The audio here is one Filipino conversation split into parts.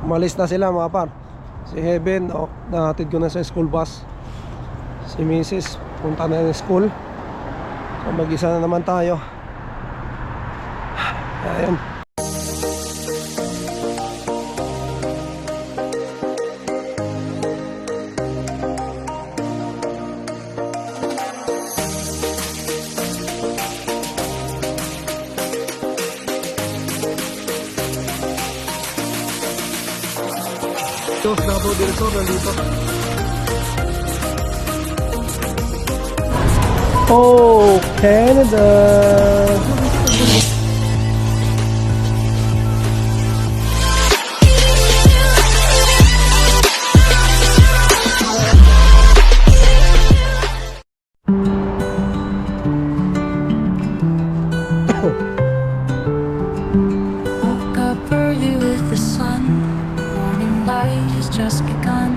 Umalis na sila mga par. Si Heaven, nahatid ko na sa school bus. Si Mrs. punta na ng school. So mag-isa na naman tayo. Ayan. Diyos na po dito, nandito. Oh, Canada! Woke up early with the sun. Morning light has just begun.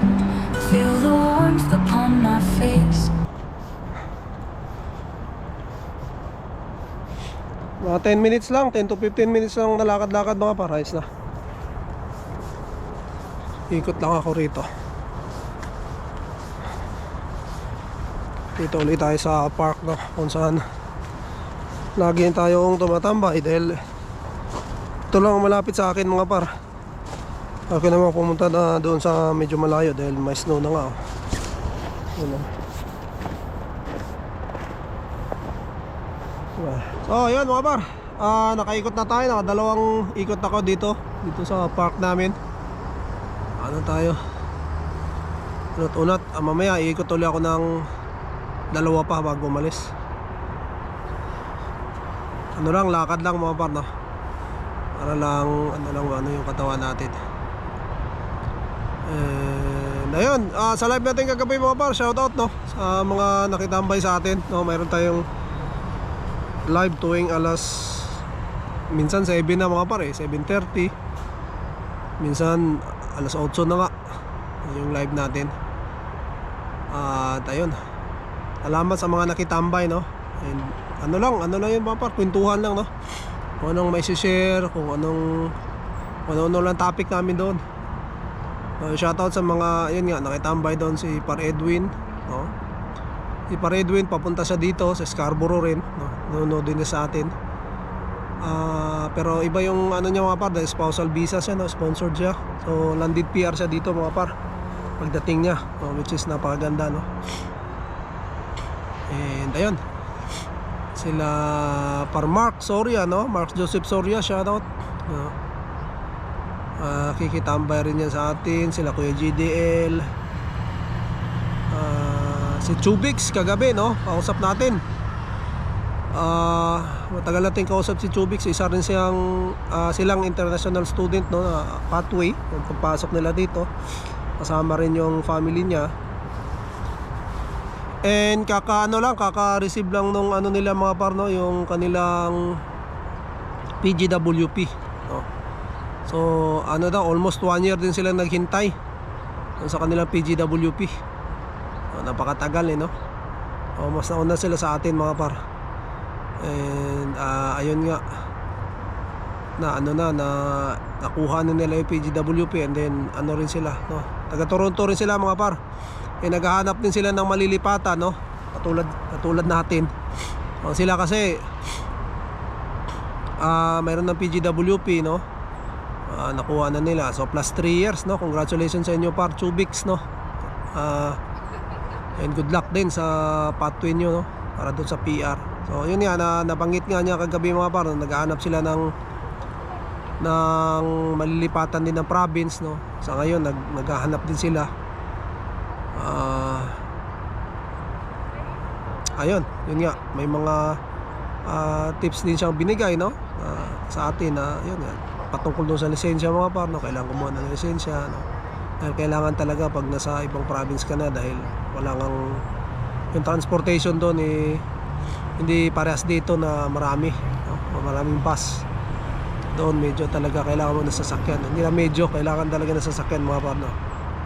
Feel the warmth upon my face. Mga 10 minutes lang, 10 to 15 minutes lang nalakad-lakad mga parais na. Ikot lang ako rito. Dito ulit tayo sa park, no, kung saan lagi tayong tumatambay dahil ito lang malapit sa akin mga par. Ako naman pumunta na doon sa medyo malayo dahil may snow na nga. So yun mga par, nakaikot na tayo, nakadalawang ikot ako dito sa park namin. Ano tayo, unat-unat, mamaya iikot ulit ako ng dalawa pa bago umalis. Ano lang, lakad lang mga par, no? Para lang, ano yung katawan natin. And ayun, sa live natin kagabi mga par, shoutout, no, sa mga nakitambay sa atin, no? Mayroon tayong live tuwing minsan 7 na mga par, 7:30. Minsan alas 8 na nga yung live natin. At ayun, salamat sa mga nakitambay, no? And ano lang yun mga par, kwentuhan lang, no? Kung anong may share, kung ano lang topic namin doon. Shoutout sa mga, yun nga, nakitambay doon si Par Edwin, no? Si Par Edwin, papunta siya dito sa Scarborough rin, no? Nanonood din sa atin. Pero iba yung ano niya mga par, dahil spousal visa siya, no? Sponsored siya. So landed PR siya dito mga par pagdating niya, no? Which is napakaganda, no? And ayun, sila Par Mark Soria, no? Mark Joseph Soria, shoutout, no? Kikitambay rin yan sa atin. Sila Kuya GDL, si Chubix kagabi, no? Kausap natin. Matagal natin kausap si Chubix. Isa rin silang international student, no? Pathway, pagpasok nila dito. Kasama rin yung family niya. And kaka-receive lang nung ano nila mga par, no? Yung kanilang PGWP, no? So almost 1 year din silang naghintay sa kanilang PGWP. Napakatagal, no? Mas nauna sila sa atin mga par. And ayun nga, na nakuha na nila yung PGWP. And then rin sila, no? Taga Toronto rin sila mga par. Naghahanap din sila ng malilipatan, no? Katulad natin. Sila kasi mayroon ng PGWP, no? Nakuha na nila. So plus 3 years, no? Congratulations sa inyo par Chubix, no? And good luck din sa pathway nyo, no? Para doon sa PR. So yun nga, nabanggit nga niya kagabi mga par, naghahanap sila ng malilipatan din ng province, no? Sa ngayon naghahanap din sila. Ayun, yun nga, may mga tips din siyang binigay, no? Sa atin na yun nga, patungkol doon sa lisensya mga par, no? Kailangan kumuha ng lisensya, no? Dahil kailangan talaga pag nasa ibang province ka na, dahil wala kang yung transportation doon hindi parehas dito na marami, no? Maraming bus doon. Medyo talaga kailangan mo ng sasakyan. Hindi na medyo, kailangan talaga ng sasakyan mga par, no?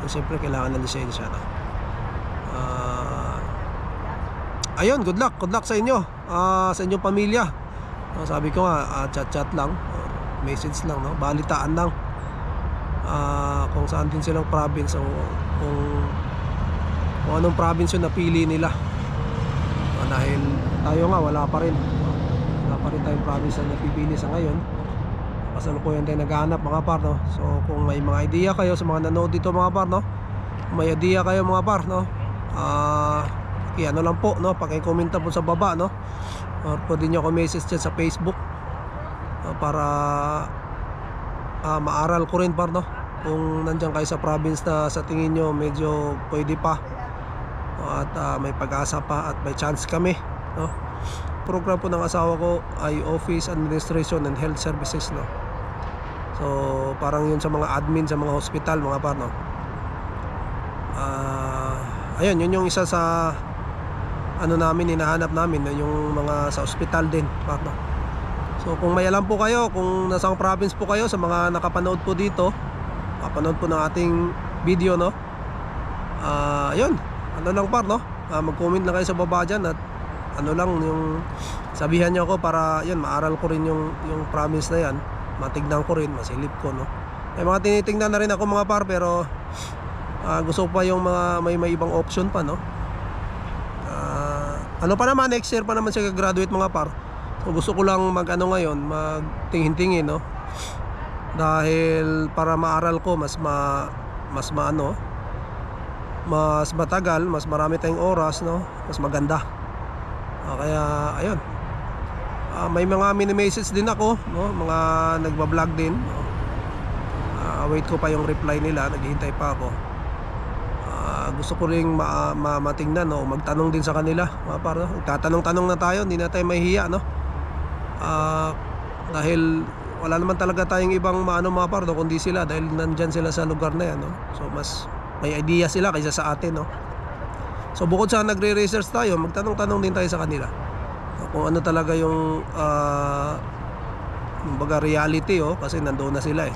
And siyempre kailangan ng lisensya, no? Ayun, good luck sa inyo, sa inyong pamilya. Sabi ko nga, chat lang, message lang, no? Balitaan lang. kung saan din silang province o kung anong province yung napili nila. Dahil tayo nga wala pa rin tayong province na napipili sa ngayon. Kasalukuyan tayo naghahanap mga par, no? So kung may mga idea kayo sa mga nanood dito mga par, no? Kung may idea kayo mga par, no? Ano lang po, no? Paki-comment po sa baba, no? Or pwede nyo ako message dyan sa Facebook, para maaral ko rin par, no? Kung nandyan kayo sa province na sa tingin nyo medyo pwede pa, at may pag-asa pa at may chance kami, no? Program po ng asawa ko ay Office Administration and Health Services, no? So parang yun sa mga admin sa mga hospital mga par, no? Ayun, yun yung isa sa ano namin, hinahanap namin, no? Yung mga sa hospital din par, no? So kung may alam po kayo, kung nasang province po kayo, sa mga nakapanood po dito, kapanood po ng ating video, no? Ayun, ano lang par, no? Mag-comment lang kayo sa baba dyan at ano lang yung sabihan nyo ako para yun, maaral ko rin yung province na yan, matignan ko rin, masilip ko, no? May mga tinitingnan na rin ako mga par, pero gusto ko pa yung mga may ibang option pa, no? Ano pa naman, next year pa naman siya graduate mga par. So gusto ko lang mag-ano ngayon, magtingin-tingin, no? Dahil para maaral ko mas matagal, mas marami tayong oras, no? Mas maganda. Kaya ayun, may mga mini-message din ako, no? Mga nagba-vlog din, no? Wait ko pa yung reply nila, naghihintay pa ako. Gusto ko ring matingnan, no? Magtanong din sa kanila mga par, no? Tatanong-tanong na tayo, hindi na tayo mahihiya, no? Dahil wala naman talaga tayong ibang mga par, no? Kundi sila, dahil nandyan sila sa lugar na yan, no? So mas may idea sila kaysa sa atin, no? So bukod sa nagre-research tayo, magtanong-tanong din tayo sa kanila kung ano talaga yung baga reality, kasi nandoon na sila,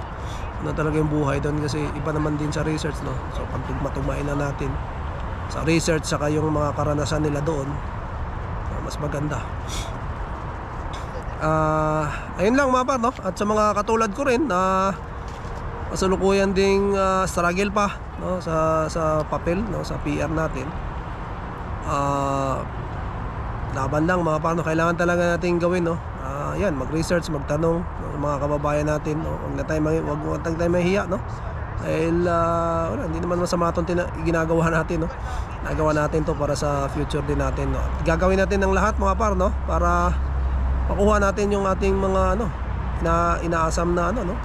ano talaga yung buhay doon, kasi iba naman din sa research, no? So pag tugma-tugmain na natin sa research saka yung mga karanasan nila doon, mas maganda. Ayun lang mga par, no? At sa mga katulad ko rin na kasalukuyan ding struggle pa, no? Sa papel, no? Sa PR natin, laban lang mga par, no? Kailangan talaga natin gawin, no? Yan, mag-research, magtanong, no? Mga kababayan natin, no? Huwag na tayo mahihiya, no? Dahil wala, hindi naman masama itong ginagawa natin, no? Nagawa natin to para sa future din natin, no? At gagawin natin ng lahat mga par, no? Para makuha natin yung ating mga na inaasam na no?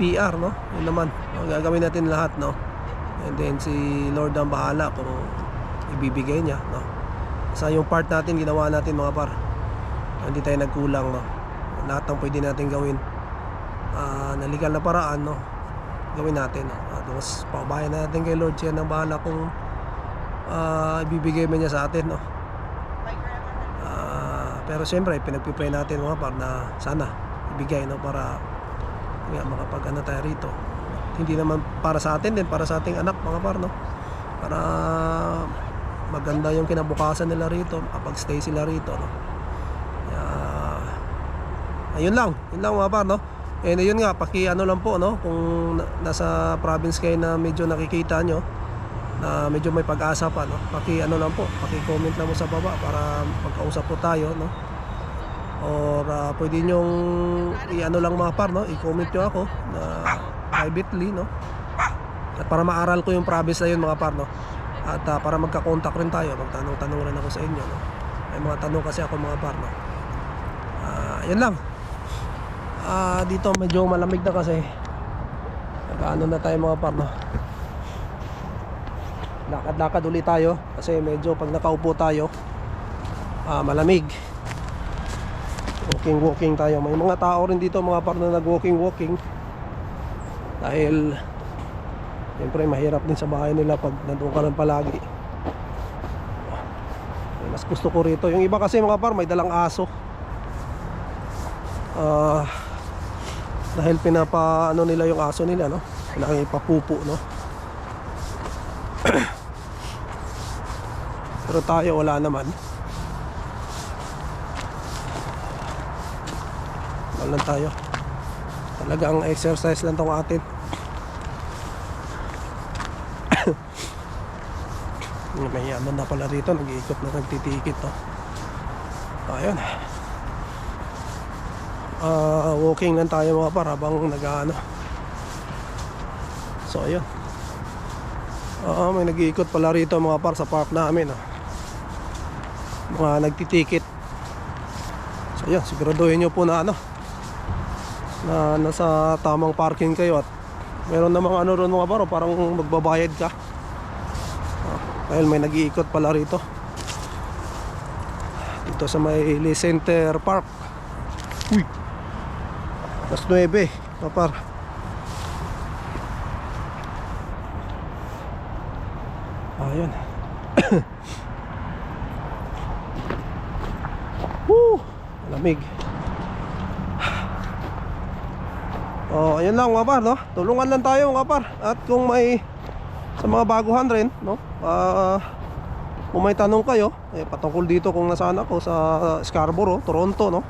PR, no? Yun naman, gagawin natin lahat, no? And then si Lord ang bahala kung ibibigay niya, no? Sa yung part natin ginawa natin mga par, hindi tayo nagkulang, no? Lahat ng pwede natin gawin na legal na paraan, no? Gawin natin, no? At mas pabayan natin kay Lord, siya ang bahala kung ibibigay mo niya sa atin, no? Pero siyempre pinagpipray natin mga par na sana ibigay, no? Para makapag-ano tayo rito, hindi naman para sa atin din, para sa ating anak mga par, no? Para maganda yung kinabukasan nila rito, kapag-stay sila rito, no? Ayun lang mga par, no? And ayun nga, paki-ano lang po, no? Kung nasa province kayo na medyo nakikita nyo na medyo may pag-asa pa, no? Paki-ano lang po, paki-comment lang mo sa baba para magkausap po tayo, no? Or pwede nyong i-ano lang mga par, no? I-comment nyo ako na privately, no? At para maaral ko yung province na yun mga par, no? At para magka-contact rin tayo, magtanong-tanong rin ako sa inyo, no? May mga tanong kasi ako mga par, no? Yan lang. Dito medyo malamig na kasi nag-ano na tayo mga par, no? Lakad-lakad ulit tayo kasi medyo pag nakaupo tayo malamig. Walking tayo. May mga tao rin dito mga par na nag-walking dahil siyempre mahirap din sa bahay nila pag nandoon ka lang palagi. Mas gusto ko rito. Yung iba kasi mga par may dalang aso, dahil pinapa-ano nila yung aso nila, no? Kailangan ipapupo, no? Pero tayo wala naman. Walang tayo. Talagang exercise lang tong atin. May ano na pala rito, nag-iikot na, nagtitikit to. Ayun. Walking lang tayo mga par habang nag-ano. So ayun. May nag-iikot pala rito mga par sa park namin. Mga nagtitikit. So ayun, siguraduhin nyo po na ano, na nasa tamang parking kayo. At meron namang ano ron mga par, parang magbabayad ka. Dahil may nag-iikot pala rito dito sa may Lee Center Park. Uy, alas 9 papar. Ayun. Woo, lamig. Oh, ayun lang mga par, no? Tulungan lang tayo mga par. At kung may sa mga baguhan rin, no? Kung may tanong kayo patungkol dito kung nasaan ako sa Scarborough, Toronto, no?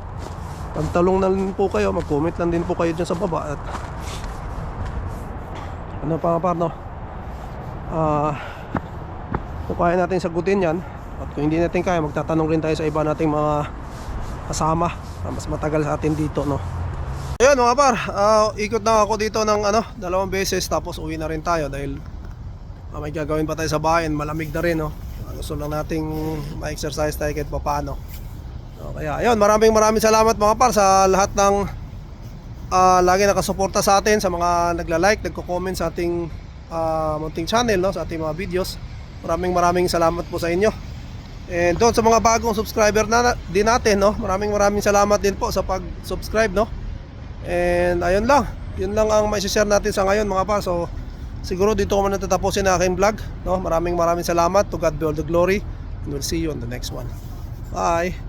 Pagtalong na din po kayo, mag-comment lang din po kayo dyan sa baba. At ano pa par, no? Kung kaya natin sagutin yan, at kung hindi natin kaya, magtatanong rin tayo sa iba nating mga kasama mas matagal sa atin dito, no? Ayun mga par, ikot na ako dito ng ano, 2 beses, tapos uwi na rin tayo dahil may gagawin pa tayo sa bayan, malamig na rin, no? Gusto lang nating ma-exercise tayo kahit pa paano. So, kaya ayun, maraming salamat mga par sa lahat ng lagi nakasuporta sa atin, sa mga nagla-like, nagko-comment sa ating munting channel, no? Sa ating mga videos. Maraming salamat po sa inyo. And doon sa mga bagong subscriber na din natin, no? Maraming salamat din po sa pag-subscribe, no? And ayun lang, yun lang ang mai-share natin sa ngayon mga par. So siguro dito ko man natatapusin ang aking vlog, no? Maraming salamat. To God be all the glory, and we'll see you on the next one. Bye.